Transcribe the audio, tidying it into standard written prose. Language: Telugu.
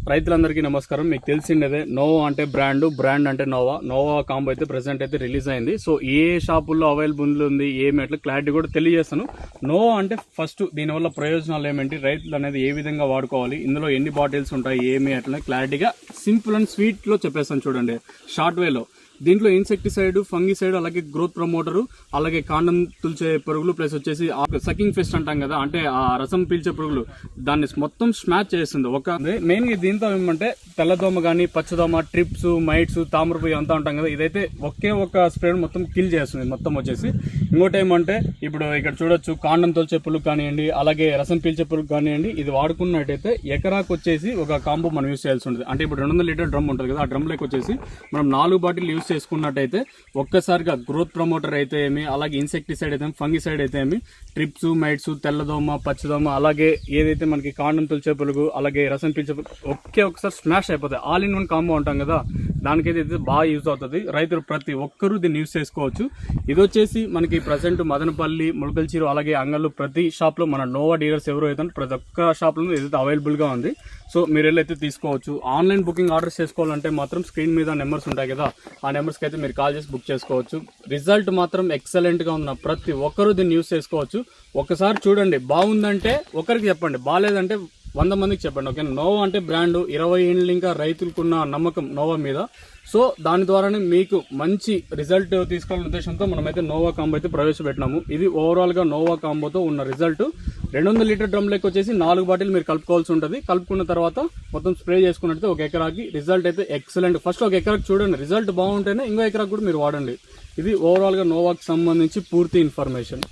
రైతులందరికీ నమస్కారం. మీకు తెలిసిండేదే నోవా అంటే బ్రాండ్ అంటే నోవా కాంబో అయితే ప్రెసెంట్ అయితే రిలీజ్ అయింది. సో ఏ షాపుల్లో అవైలబుల్ ఉంది ఏమి అట్లా క్లారిటీ కూడా తెలియజేస్తాను. నోవా అంటే ఫస్ట్ దీనివల్ల ప్రయోజనాలు ఏమేంటి, రైతులు అనేది ఏ విధంగా వాడుకోవాలి, ఇందులో ఎన్ని బాటిల్స్ ఉంటాయి ఏమి అట్లా క్లారిటీగా సింపుల్ అండ్ స్వీట్లో చెప్పేస్తాను చూడండి, షార్ట్ వేలో. దీంట్లో ఇన్సెక్టిసైడ్, ఫంగిసైడ్, అలాగే గ్రోత్ ప్రమోటర్, అలాగే కాండం తుల్చే పురుగులు, ప్లస్ వచ్చేసి సకింగ్ ఫిస్ట్ అంటాం కదా, అంటే ఆ రసం పీల్చే పురుగులు, దాన్ని మొత్తం స్మాచ్ చేస్తుంది. ఒక మెయిన్ గా దీంతో ఏమంటే తెల్లదోమ కానీ, పచ్చదోమ, ట్రిప్స్, మైట్స్, తామరపుయ్యి అంతా ఉంటాం కదా, ఇదైతే ఒకే ఒక స్ప్రే మొత్తం కిల్ చేస్తుంది మొత్తం వచ్చేసి. ఇంకోటి ఏమంటే ఇప్పుడు ఇక్కడ చూడొచ్చు, కాండం తొలిచే పురుగు కానివ్వండి, అలాగే రసం పీల్చే పురుగు కానివ్వండి, ఇది వాడుకున్నట్టయితే ఎకరాకు వచ్చేసి ఒక కాంబో మనం యూస్ చేయాల్సి ఉంటుంది. అంటే ఇప్పుడు 200 లీటర్ డ్రమ్ ఉంటుంది కదా, ఆ డ్రమ్ లోకి వచ్చేసి మనం 4 బాటిల్ యూస్ చేసుకున్నట్టయితే ఒక్కసారిగా గ్రోత్ ప్రమోటర్ అయితే ఏమి, అలాగే ఇన్సెక్టిసైడ్ అయితే, ఫంగిసైడ్ అయితే ఏమి, ట్రిప్స్, మైట్స్, తెల్లదోమ, పచ్చదోమ, అలాగే ఏదైతే మనకి కాండం తొలిచే పురుగు, అలాగే రసం పీల్చే పురుగు ఒకసారి స్మాష్ అయిపోతాయి. ఆల్ ఇన్ వన్ కాంబో అంటాం కదా, దానికైతే బాగా యూజ్ అవుతుంది. రైతులు ప్రతి ఒక్కరూ దీన్ని యూజ్ చేసుకోవచ్చు. ఇది వచ్చేసి మనకి ప్రజెంట్ మదనపల్లి, ములకల్చీరు, అలాగే అంగళ్ళు ప్రతి షాప్లో మన నోవా డీలర్స్ ఎవరు అయితే ప్రతి ఒక్క షాప్లో ఏదైతే అవైలబుల్గా ఉంది. సో మీరు వెళ్ళైతే తీసుకోవచ్చు. ఆన్లైన్ బుకింగ్ ఆర్డర్స్ చేసుకోవాలంటే మాత్రం స్క్రీన్ మీద నెంబర్స్ ఉంటాయి కదా, ఆ నెంబర్స్కి అయితే మీరు కాల్ చేసి బుక్ చేసుకోవచ్చు. రిజల్ట్ మాత్రం ఎక్సలెంట్గా ఉన్న ప్రతి ఒక్కరూ దీన్ని యూజ్ చేసుకోవచ్చు. ఒకసారి చూడండి, బాగుందంటే ఒకరికి చెప్పండి, బాగాలేదంటే 100 మందికి చెప్పండి. ఓకే, నోవా అంటే బ్రాండ్ 20 ఏళ్ళు ఇంకా రైతులకున్న నమ్మకం నోవా మీద. సో దాని ద్వారానే మీకు మంచి రిజల్ట్ తీసుకోవాలనే ఉద్దేశంతో మనమైతే నోవా కాంబో అయితే ప్రవేశపెట్టినాము. ఇది ఓవరాల్గా నోవా కాంబోతో ఉన్న రిజల్ట్. 200 లీటర్ డ్రమ్ లెక్క వచ్చేసి 4 బాటిల్ మీరు కలుపుకోవాల్సి ఉంటుంది. కలుపుకున్న తర్వాత మొత్తం స్ప్రే చేసుకున్నట్టు ఒక ఎకరాకి రిజల్ట్ అయితే ఎక్సలెంట్. ఫస్ట్ ఒక ఎకరాకి చూడండి, రిజల్ట్ బాగుంటేనే ఇంకో ఎకరాకి కూడా మీరు వాడండి. ఇది ఓవరాల్గా నోవాకి సంబంధించి పూర్తి ఇన్ఫర్మేషన్.